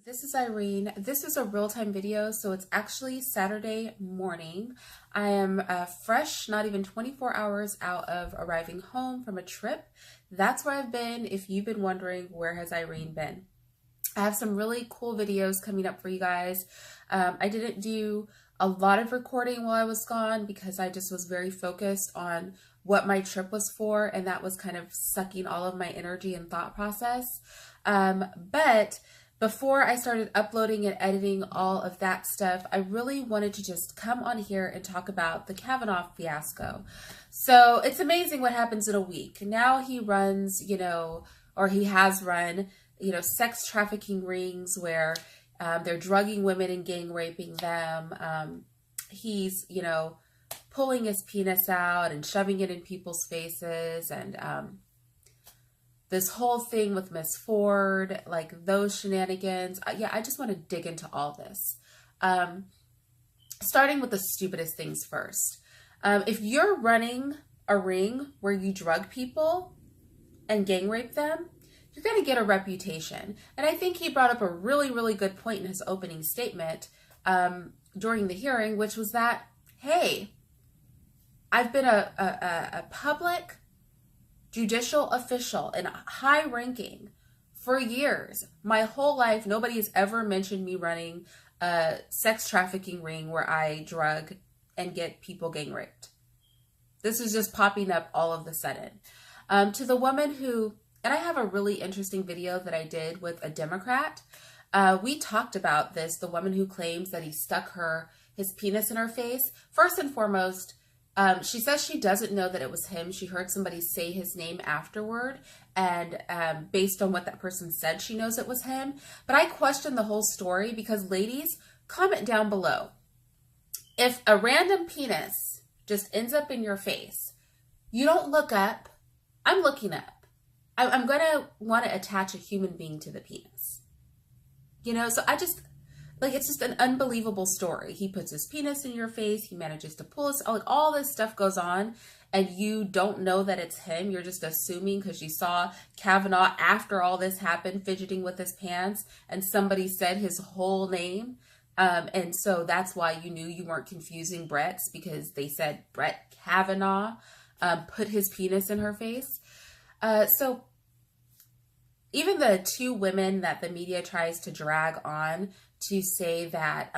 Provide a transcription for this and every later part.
This is Irene. This is a real-time video, so it's actually Saturday morning. I am fresh, not even 24 hours out of arriving home from a trip. That's where I've been. If you've been wondering, where has Irene been? I have some really cool videos coming up for you guys. I didn't do a lot of recording while I was gone because I just was very focused on what my trip was for, and that was kind of sucking all of my energy and thought process. But before I started uploading and editing all of that stuff, I really wanted to just come on here and talk about the Kavanaugh fiasco. So it's amazing what happens in a week. Now he runs, or he has run, sex trafficking rings where they're drugging women and gang raping them. He's, pulling his penis out and shoving it in people's faces, and this whole thing with Miss Ford, like those shenanigans. I just want to dig into all this. Starting with the stupidest things first. If you're running a ring where you drug people and gang rape them, you're going to get a reputation. And I think he brought up a really, really good point in his opening statement during the hearing, which was that, hey, I've been a public judicial official and high ranking for years. My whole life, nobody has ever mentioned me running a sex trafficking ring where I drug and get people gang raped. This is just popping up all of a sudden. To the woman who, and I have a really interesting video that I did with a Democrat. We talked about this, the woman who claims that he stuck his penis in her face. First and foremost, she says she doesn't know that it was him. She heard somebody say his name afterward, and based on what that person said, she knows it was him. But I question the whole story because, ladies, comment down below. If a random penis just ends up in your face, you don't look up. I'm looking up. I'm going to want to attach a human being to the penis. So it's just an unbelievable story. He puts his penis in your face. He manages to pull us. All this stuff goes on, and you don't know that it's him. You're just assuming because you saw Kavanaugh after all this happened fidgeting with his pants, and somebody said his whole name. And so that's why you knew you weren't confusing Brett's, because they said Brett Kavanaugh put his penis in her face. So even the two women that the media tries to drag on to say that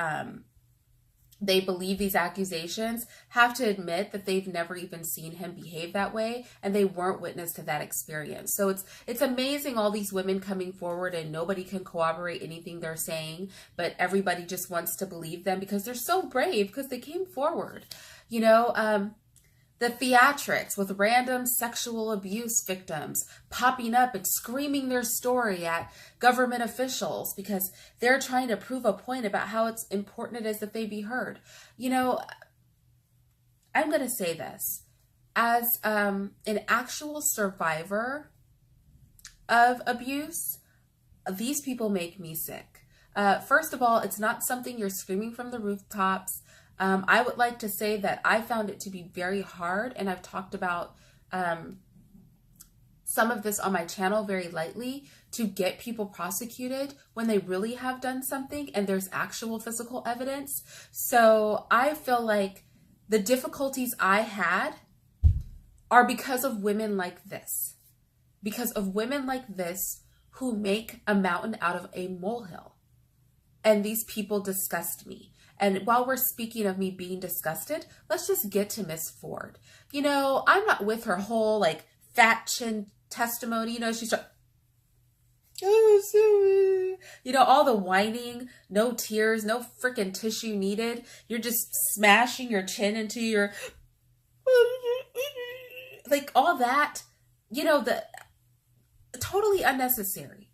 they believe these accusations have to admit that they've never even seen him behave that way, and they weren't witness to that experience. So it's amazing, all these women coming forward, and nobody can corroborate anything they're saying, but everybody just wants to believe them because they're so brave, because they came forward. The theatrics with random sexual abuse victims popping up and screaming their story at government officials because they're trying to prove a point about how it's important it is that they be heard. I'm going to say this. As an actual survivor of abuse, these people make me sick. First of all, it's not something you're screaming from the rooftops. I would like to say that I found it to be very hard, and I've talked about some of this on my channel very lightly, to get people prosecuted when they really have done something and there's actual physical evidence. So I feel like the difficulties I had are because of women like this. Because of women like this who make a mountain out of a molehill. And these people disgust me. And while we're speaking of me being disgusted, let's just get to Miss Ford. I'm not with her whole fat chin testimony. She's like, all the whining, no tears, no freaking tissue needed. You're just smashing your chin into your, all that, the totally unnecessary,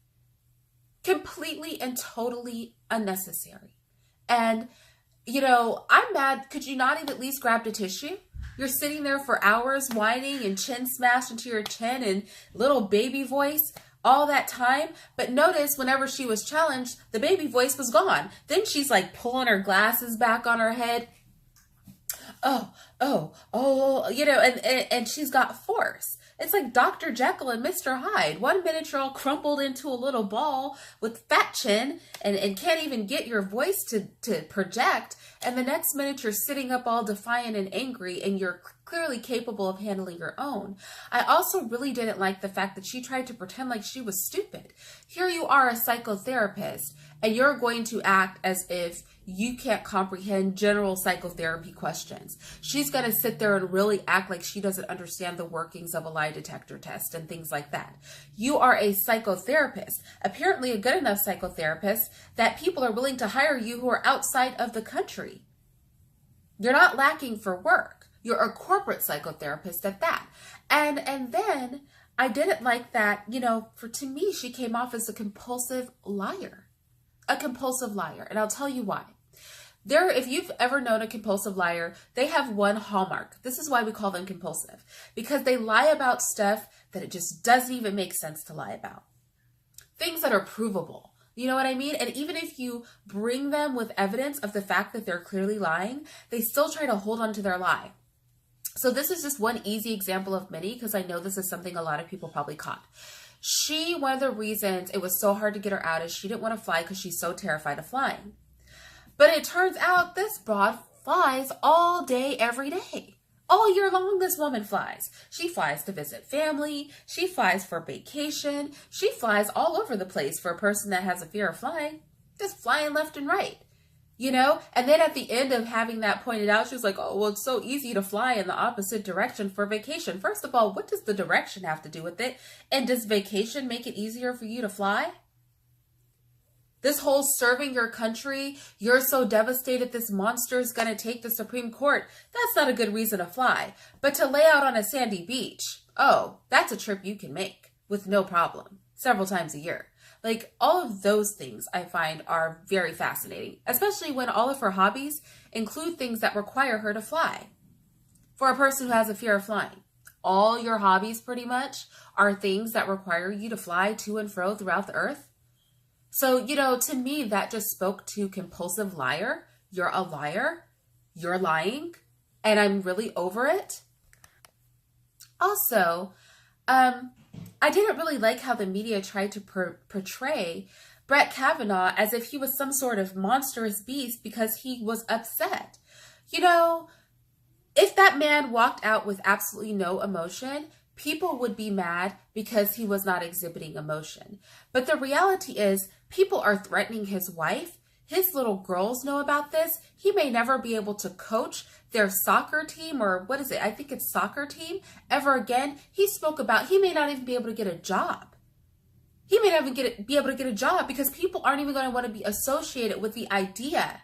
completely and totally unnecessary. And I'm mad. Could you not have at least grabbed a tissue? You're sitting there for hours whining and chin smashed into your chin and little baby voice all that time. But notice whenever she was challenged, the baby voice was gone. Then she's pulling her glasses back on her head. Oh, and she's got force. It's like Dr. Jekyll and Mr. Hyde. One minute you're all crumpled into a little ball with fat chin and can't even get your voice to project. And the next minute you're sitting up all defiant and angry and you're clearly capable of handling your own. I also really didn't like the fact that she tried to pretend like she was stupid. Here you are, a psychotherapist, and you're going to act as if you can't comprehend general psychotherapy questions. She's going to sit there and really act like she doesn't understand the workings of a lie detector test and things like that. You are a psychotherapist, apparently a good enough psychotherapist that people are willing to hire you who are outside of the country. You're not lacking for work. You're a corporate psychotherapist at that. And then I didn't like that, to me, she came off as a compulsive liar. A compulsive liar. And I'll tell you why. If you've ever known a compulsive liar, they have one hallmark. This is why we call them compulsive, because they lie about stuff that it just doesn't even make sense to lie about. Things that are provable. You know what I mean? And even if you bring them with evidence of the fact that they're clearly lying, they still try to hold on to their lie. So this is just one easy example of many, because I know this is something a lot of people probably caught. One of the reasons it was so hard to get her out is she didn't want to fly because she's so terrified of flying. But it turns out this broad flies all day, every day. All year long, this woman flies. She flies to visit family. She flies for vacation. She flies all over the place for a person that has a fear of flying. Just flying left and right. And then at the end of having that pointed out, she was like, oh, well, it's so easy to fly in the opposite direction for vacation. First of all, what does the direction have to do with it? And does vacation make it easier for you to fly? This whole serving your country, you're so devastated this monster is going to take the Supreme Court. That's not a good reason to fly. But to lay out on a sandy beach, oh, that's a trip you can make with no problem several times a year. Like, all of those things I find are very fascinating, especially when all of her hobbies include things that require her to fly. For a person who has a fear of flying, all your hobbies pretty much are things that require you to fly to and fro throughout the earth. So, to me, that just spoke to compulsive liar. You're a liar. You're lying. And I'm really over it. Also, I didn't really like how the media tried to portray Brett Kavanaugh as if he was some sort of monstrous beast because he was upset. If that man walked out with absolutely no emotion, people would be mad because he was not exhibiting emotion. But the reality is, people are threatening his wife. His little girls know about this. He may never be able to coach their soccer team, or what is it? I think it's soccer team, ever again. He spoke about he may not even be able to get a job. He may not even be able to get a job because people aren't even going to want to be associated with the idea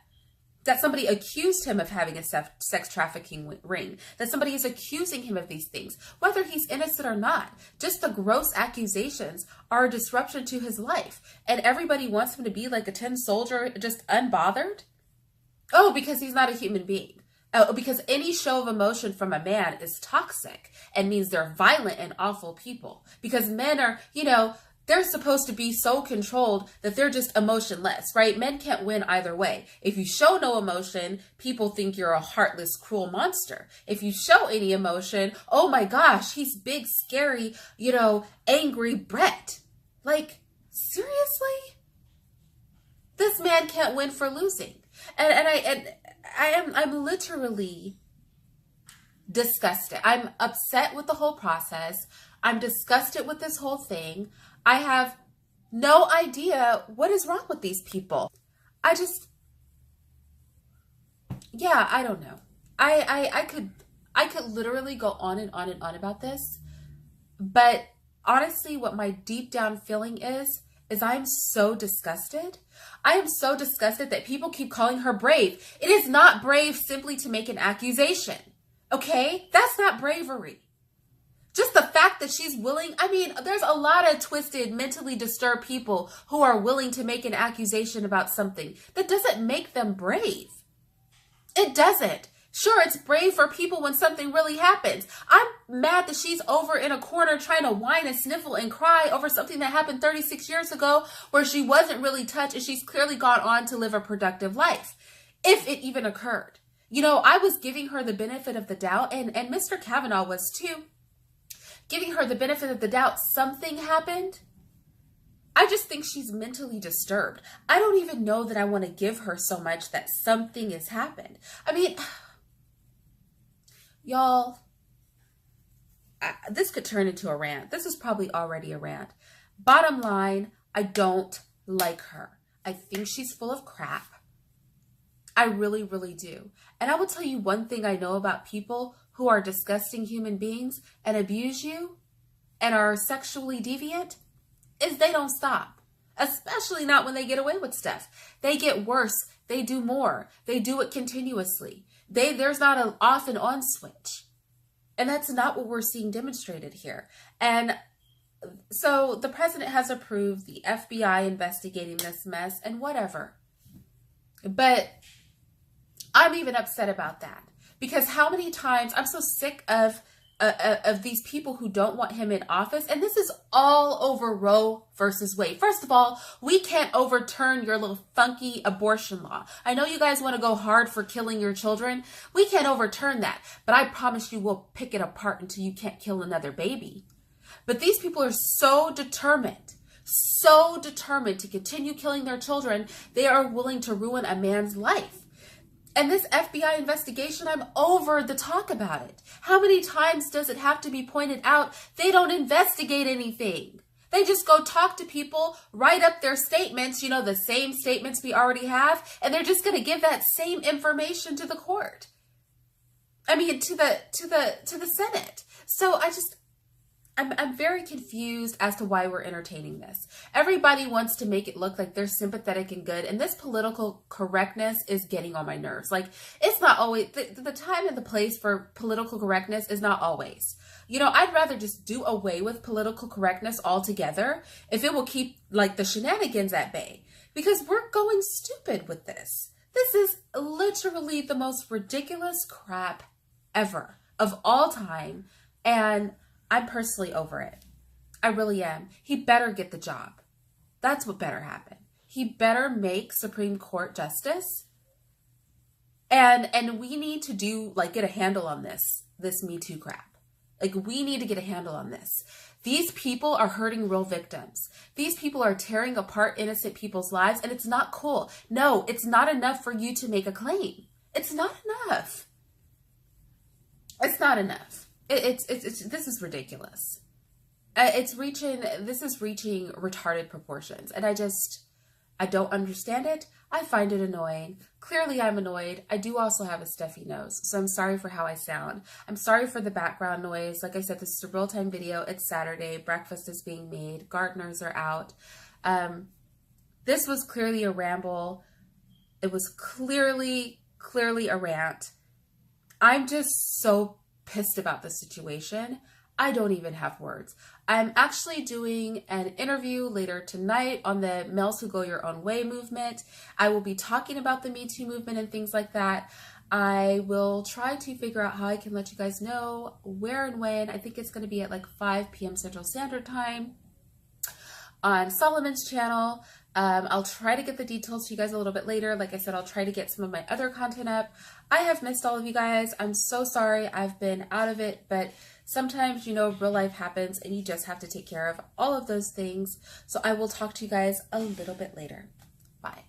that somebody accused him of having a sex trafficking ring, that somebody is accusing him of these things, whether he's innocent or not. Just the gross accusations are a disruption to his life. And everybody wants him to be like a tin soldier, just unbothered. Oh, because he's not a human being. Oh, because any show of emotion from a man is toxic and means they're violent and awful people. Because men are, they're supposed to be so controlled that they're just emotionless, right? Men can't win either way. If you show no emotion, people think you're a heartless, cruel monster. If you show any emotion, oh my gosh, he's big, scary, angry Brett. Like, seriously? This man can't win for losing. I'm literally disgusted. I'm upset with the whole process. I'm disgusted with this whole thing. I have no idea what is wrong with these people. I don't know. I could literally go on and on and on about this. But honestly, what my deep down feeling is I'm so disgusted. I am so disgusted that people keep calling her brave. It is not brave simply to make an accusation. Okay? That's not bravery. Just the fact that she's willing, there's a lot of twisted, mentally disturbed people who are willing to make an accusation about something. That doesn't make them brave. It doesn't. Sure, it's brave for people when something really happens. I'm mad that she's over in a corner trying to whine and sniffle and cry over something that happened 36 years ago where she wasn't really touched and she's clearly gone on to live a productive life, if it even occurred. I was giving her the benefit of the doubt, and Mr. Kavanaugh was too. giving her the benefit of the doubt something happened, I just think she's mentally disturbed. I don't even know that I want to give her so much that something has happened. I mean, y'all, this could turn into a rant. This is probably already a rant. Bottom line, I don't like her. I think she's full of crap. I really, really do. And I will tell you one thing I know about people who are disgusting human beings and abuse you and are sexually deviant is they don't stop. Especially not when they get away with stuff. They get worse. They do more. They do it continuously. There's not an off and on switch. And that's not what we're seeing demonstrated here. And so the president has approved the FBI investigating this mess and whatever. But I'm even upset about that. Because how many times, I'm so sick of these people who don't want him in office. And this is all over Roe versus Wade. First of all, we can't overturn your little funky abortion law. I know you guys want to go hard for killing your children. We can't overturn that. But I promise you we'll pick it apart until you can't kill another baby. But these people are so determined to continue killing their children, they are willing to ruin a man's life. And this FBI investigation, I'm over the talk about it. How many times does it have to be pointed out? They don't investigate anything. They just go talk to people, write up their statements, you know, the same statements we already have, and they're just going to give that same information to the court. I mean, to the Senate. So I'm very confused as to why we're entertaining this. Everybody wants to make it look like they're sympathetic and good, and this political correctness is getting on my nerves. Like, it's not always, the time and the place for political correctness is not always. You know, I'd rather just do away with political correctness altogether if it will keep, like, the shenanigans at bay. Because we're going stupid with this. This is literally the most ridiculous crap ever of all time, and I'm personally over it. I really am. He better get the job. That's what better happen. He better make Supreme Court justice. And we need to get a handle on this Me Too crap. Like, we need to get a handle on this. These people are hurting real victims. These people are tearing apart innocent people's lives, and it's not cool. No, it's not enough for you to make a claim. It's not enough. It's not enough. This is ridiculous. This is reaching retarded proportions. And I don't understand it. I find it annoying. Clearly I'm annoyed. I do also have a stuffy nose, so I'm sorry for how I sound. I'm sorry for the background noise. Like I said, this is a real-time video. It's Saturday. Breakfast is being made. Gardeners are out. This was clearly a ramble. It was clearly a rant. I'm just so pissed about the situation. I don't even have words. I'm actually doing an interview later tonight on the Males Who Go Your Own Way movement. I will be talking about the Me Too movement and things like that. I will try to figure out how I can let you guys know where and when. I think it's going to be at like 5 p.m. Central Standard Time on Solomon's channel. I'll try to get the details to you guys a little bit later. Like I said, I'll try to get some of my other content up. I have missed all of you guys. I'm so sorry I've been out of it, but sometimes, you know, real life happens and you just have to take care of all of those things. So I will talk to you guys a little bit later. Bye.